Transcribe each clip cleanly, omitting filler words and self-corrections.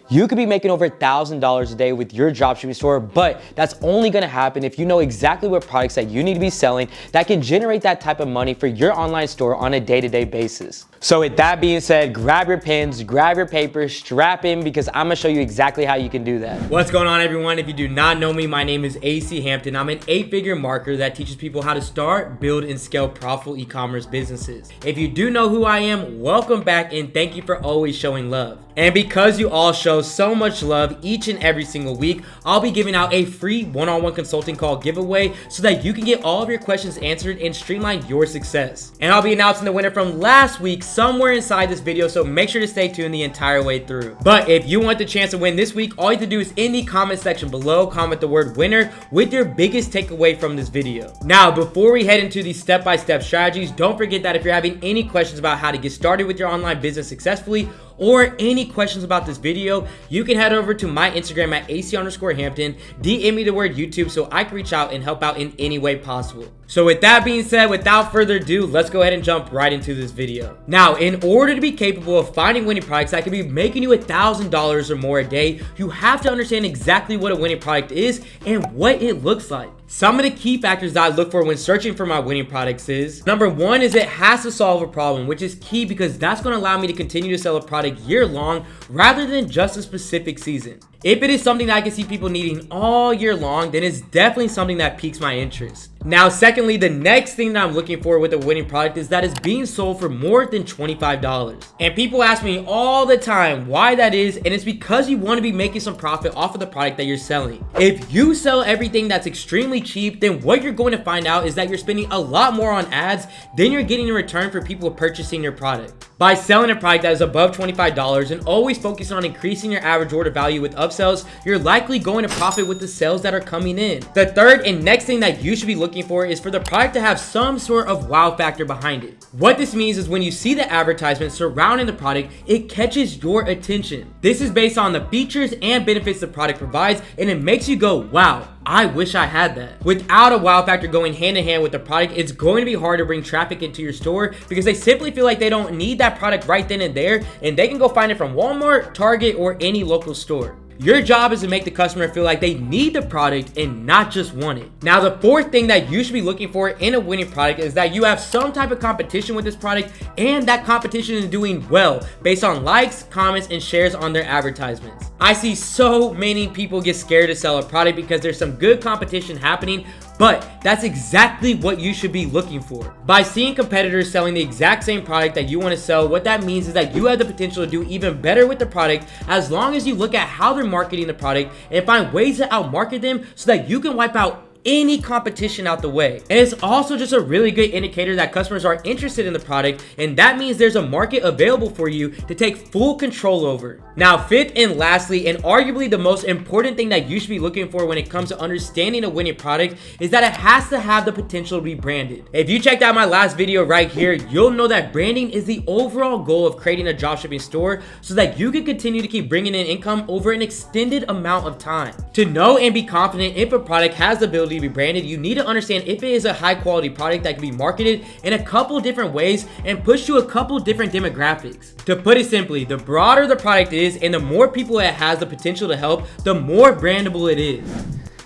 You could be making over $1,000 a day with your dropshipping store, but that's only gonna happen if you know exactly what products that you need to be selling that can generate that type of money for your online store on a day-to-day basis. So with that being said, grab your pens, grab your paper, strap in, because I'm gonna show you exactly how you can do that. What's going on, everyone? If you do not know me, my name is AC Hampton. I'm an 8-figure marketer that teaches people how to start, build, and scale profitable e-commerce businesses. If you do know who I am, welcome back and thank you for always showing love. And because you all show so much love each and every single week, I'll be giving out a free one-on-one consulting call giveaway so that you can get all of your questions answered and streamline your success. And I'll be announcing the winner from last week somewhere inside this video, so make sure to stay tuned the entire way through. But if you want the chance to win this week, all you have to do is in the comment section below, comment the word winner with your biggest takeaway from this video. Now, before we head into these step-by-step strategies, don't forget that if you're having any questions about how to get started with your online business successfully, or any questions about this video, you can head over to my Instagram at AC_Hampton, DM me the word YouTube so I can reach out and help out in any way possible. So with that being said, without further ado, let's go ahead and jump right into this video. Now, in order to be capable of finding winning products that can be making you $1,000 or more a day, you have to understand exactly what a winning product is and what it looks like. Some of the key factors that I look for when searching for my winning products is, number one is it has to solve a problem, which is key because that's going to allow me to continue to sell a product year long rather than just a specific season. If it is something that I can see people needing all year long, then it's definitely something that piques my interest. Now, secondly, the next thing that I'm looking for with a winning product is that it's being sold for more than $25. And people ask me all the time why that is, and it's because you want to be making some profit off of the product that you're selling. If you sell everything that's extremely cheap, then what you're going to find out is that you're spending a lot more on ads than you're getting in return for people purchasing your product. By selling a product that is above $25 and always focusing on increasing your average order value with upsells, you're likely going to profit with the sales that are coming in. The third and next thing that you should be looking for is for the product to have some sort of wow factor behind it. What this means is when you see the advertisement surrounding the product, it catches your attention. This is based on the features and benefits the product provides, and it makes you go, wow, I wish I had that. Without a wow factor going hand in hand with the product, it's going to be hard to bring traffic into your store because they simply feel like they don't need that product right then and there, and they can go find it from Walmart, Target, or any local store. Your job is to make the customer feel like they need the product and not just want it. Now, the fourth thing that you should be looking for in a winning product is that you have some type of competition with this product, and that competition is doing well based on likes, comments, and shares on their advertisements. I see so many people get scared to sell a product because there's some good competition happening, but that's exactly what you should be looking for. By seeing competitors selling the exact same product that you want to sell, what that means is that you have the potential to do even better with the product as long as you look at how they're marketing the product and find ways to outmarket them so that you can wipe out any competition out the way. And it's also just a really good indicator that customers are interested in the product, and that means there's a market available for you to take full control over. Now, fifth and lastly, and arguably the most important thing that you should be looking for when it comes to understanding a winning product is that it has to have the potential to be branded. If you checked out my last video right here, you'll know that branding is the overall goal of creating a dropshipping store so that you can continue to keep bringing in income over an extended amount of time. To know and be confident if a product has the ability to be branded, you need to understand if it is a high quality product that can be marketed in a couple different ways and push to a couple different demographics. To put it simply, the broader the product is and the more people it has the potential to help, the more brandable it is.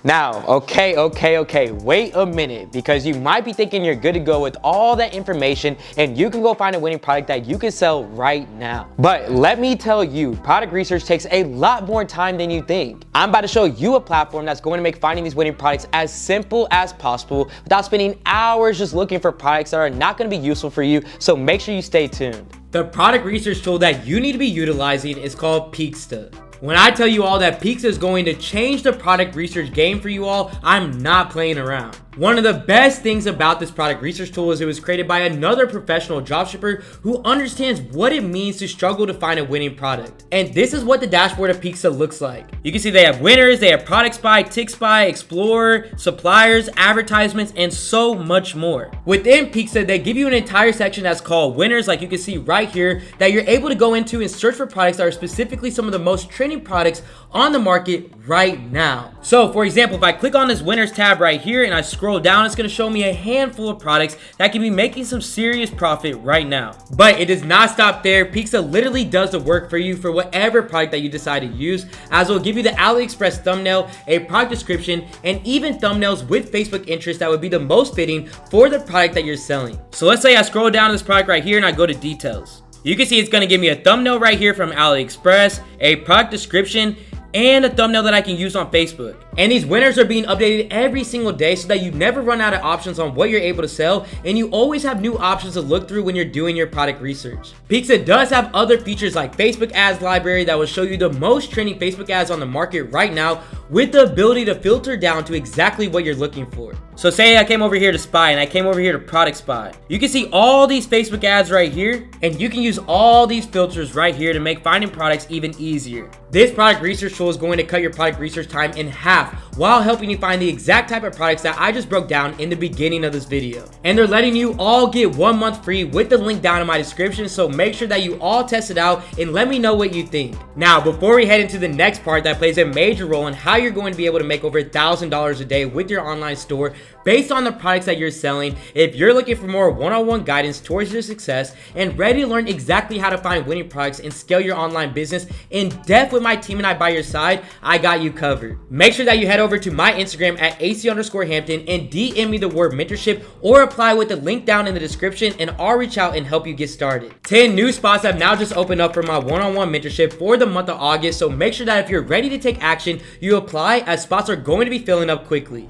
Now, okay, wait a minute, because you might be thinking you're good to go with all that information and you can go find a winning product that you can sell right now. But let me tell you, product research takes a lot more time than you think. I'm about to show you a platform that's going to make finding these winning products as simple as possible without spending hours just looking for products that are not going to be useful for you, so make sure you stay tuned. The product research tool that you need to be utilizing is called Peaksta. When I tell you all that Peaksta is going to change the product research game for you all, I'm not playing around. One of the best things about this product research tool is it was created by another professional dropshipper who understands what it means to struggle to find a winning product. And this is what the dashboard of Peaksta looks like. You can see they have winners, they have product spy, tick spy, explorer, suppliers, advertisements, and so much more. Within Peaksta, they give you an entire section that's called winners, like you can see right here, that you're able to go into and search for products that are specifically some of the most trending products on the market right now. So for example, if I click on this winners tab right here and I scroll scroll down, it's gonna show me a handful of products that can be making some serious profit right now. But it does not stop there. Pixel literally does the work for you for whatever product that you decide to use, as it will give you the AliExpress thumbnail, a product description, and even thumbnails with Facebook interest that would be the most fitting for the product that you're selling. So let's say I scroll down to this product right here and I go to details. You can see it's gonna give me a thumbnail right here from AliExpress, a product description, and a thumbnail that I can use on Facebook. And these winners are being updated every single day so that you never run out of options on what you're able to sell, and you always have new options to look through when you're doing your product research. Pixel does have other features like Facebook ads library that will show you the most trending Facebook ads on the market right now, with the ability to filter down to exactly what you're looking for. So say I came over here to spy and I came over here to product spy. You can see all these Facebook ads right here, and you can use all these filters right here to make finding products even easier. This product research tool is going to cut your product research time in half while helping you find the exact type of products that I just broke down in the beginning of this video. And they're letting you all get 1 month free with the link down in my description, so make sure that you all test it out and let me know what you think. Now, before we head into the next part that plays a major role in how you're going to be able to make over $1,000 a day with your online store based on the products that you're selling, if you're looking for more one-on-one guidance towards your success and ready to learn exactly how to find winning products and scale your online business in depth with my team and I by your side, I got you covered. Make sure that you head over to my Instagram at AC_Hampton and DM me the word mentorship, or apply with the link down in the description, and I'll reach out and help you get started. 10 new spots have now just opened up for my one-on-one mentorship for the month of August, so make sure that if you're ready to take action, you apply, as spots are going to be filling up quickly.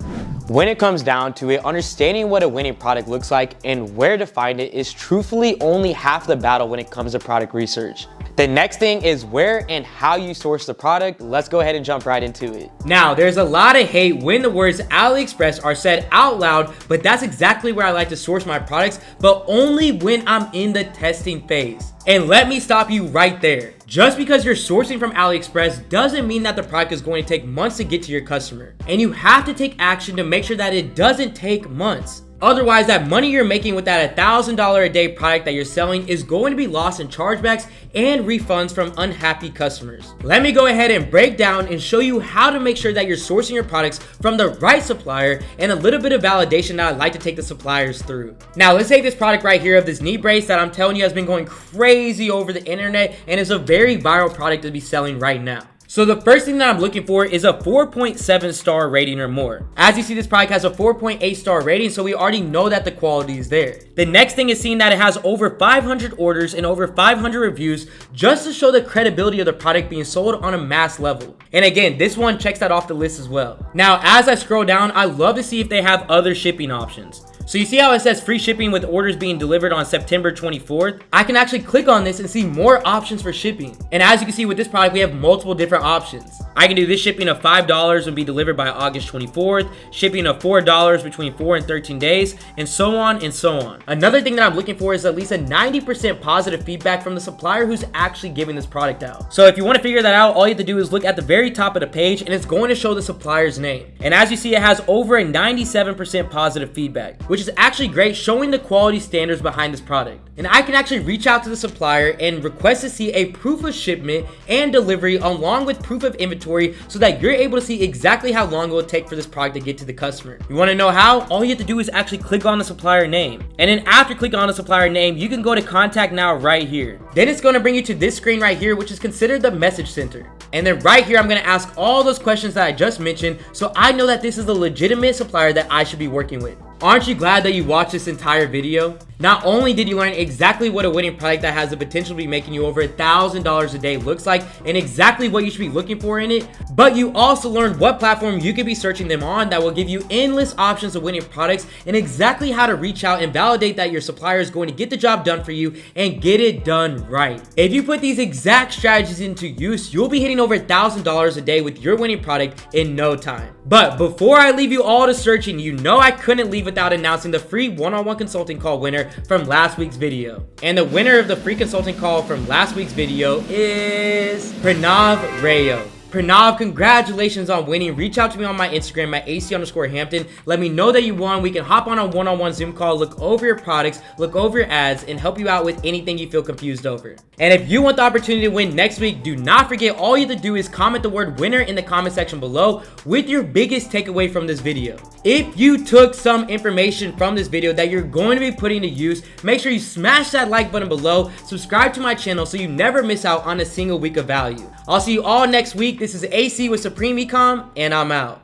When it comes down to it, understanding what a winning product looks like and where to find it is truthfully only half the battle when it comes to product research. The next thing is where and how you source the product. Let's go ahead and jump right into it. Now, there's a lot of hate when the words AliExpress are said out loud, but that's exactly where I like to source my products, but only when I'm in the testing phase. And let me stop you right there. Just because you're sourcing from AliExpress doesn't mean that the product is going to take months to get to your customer. And you have to take action to make sure that it doesn't take months. Otherwise, that money you're making with that $1,000 a day product that you're selling is going to be lost in chargebacks and refunds from unhappy customers. Let me go ahead and break down and show you how to make sure that you're sourcing your products from the right supplier, and a little bit of validation that I like to take the suppliers through. Now, let's take this product right here of this knee brace that I'm telling you has been going crazy over the internet and is a very viral product to be selling right now. So the first thing that I'm looking for is a 4.7 star rating or more. As you see, this product has a 4.8 star rating, so we already know that the quality is there. The next thing is seeing that it has over 500 orders and over 500 reviews, just to show the credibility of the product being sold on a mass level. And again, this one checks that off the list as well. Now, as I scroll down, I love to see if they have other shipping options. So you see how it says free shipping with orders being delivered on September 24th? I can actually click on this and see more options for shipping. And as you can see with this product, we have multiple different options. I can do this shipping of $5 and be delivered by August 24th, shipping of $4 between 4 and 13 days, and so on and so on. Another thing that I'm looking for is at least a 90% positive feedback from the supplier who's actually giving this product out. So if you want to figure that out, all you have to do is look at the very top of the page, and it's going to show the supplier's name. And as you see, it has over a 97% positive feedback, which is actually great, showing the quality standards behind this product. And I can actually reach out to the supplier and request to see a proof of shipment and delivery along with proof of inventory, so that you're able to see exactly how long it will take for this product to get to the customer. You want to know how? All you have to do is actually click on the supplier name. And then after clicking on the supplier name, you can go to contact now right here. Then it's going to bring you to this screen right here, which is considered the message center. And then right here, I'm going to ask all those questions that I just mentioned, so I know that this is a legitimate supplier that I should be working with. Aren't you glad that you watched this entire video? Not only did you learn exactly what a winning product that has the potential to be making you over $1,000 a day looks like and exactly what you should be looking for in it, but you also learned what platform you could be searching them on that will give you endless options of winning products, and exactly how to reach out and validate that your supplier is going to get the job done for you and get it done right. If you put these exact strategies into use, you'll be hitting over $1,000 a day with your winning product in no time. But before I leave you all to searching, you know I couldn't leave without announcing the free one-on-one consulting call winner from last week's video. And the winner of the free consulting call from last week's video is Pranav Rayo. Pranav, congratulations on winning. Reach out to me on my Instagram at AC_Hampton. Let me know that you won. We can hop on a one-on-one Zoom call, look over your products, look over your ads, and help you out with anything you feel confused over. And if you want the opportunity to win next week, do not forget, all you have to do is comment the word winner in the comment section below with your biggest takeaway from this video. If you took some information from this video that you're going to be putting to use, make sure you smash that like button below, subscribe to my channel so you never miss out on a single week of value. I'll see you all next week. This is AC with Supreme Ecom, and I'm out.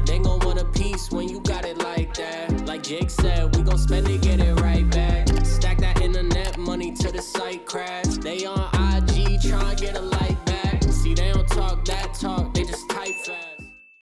They gon' want a piece when you got it like that. Like Jake said, we gon' spend it.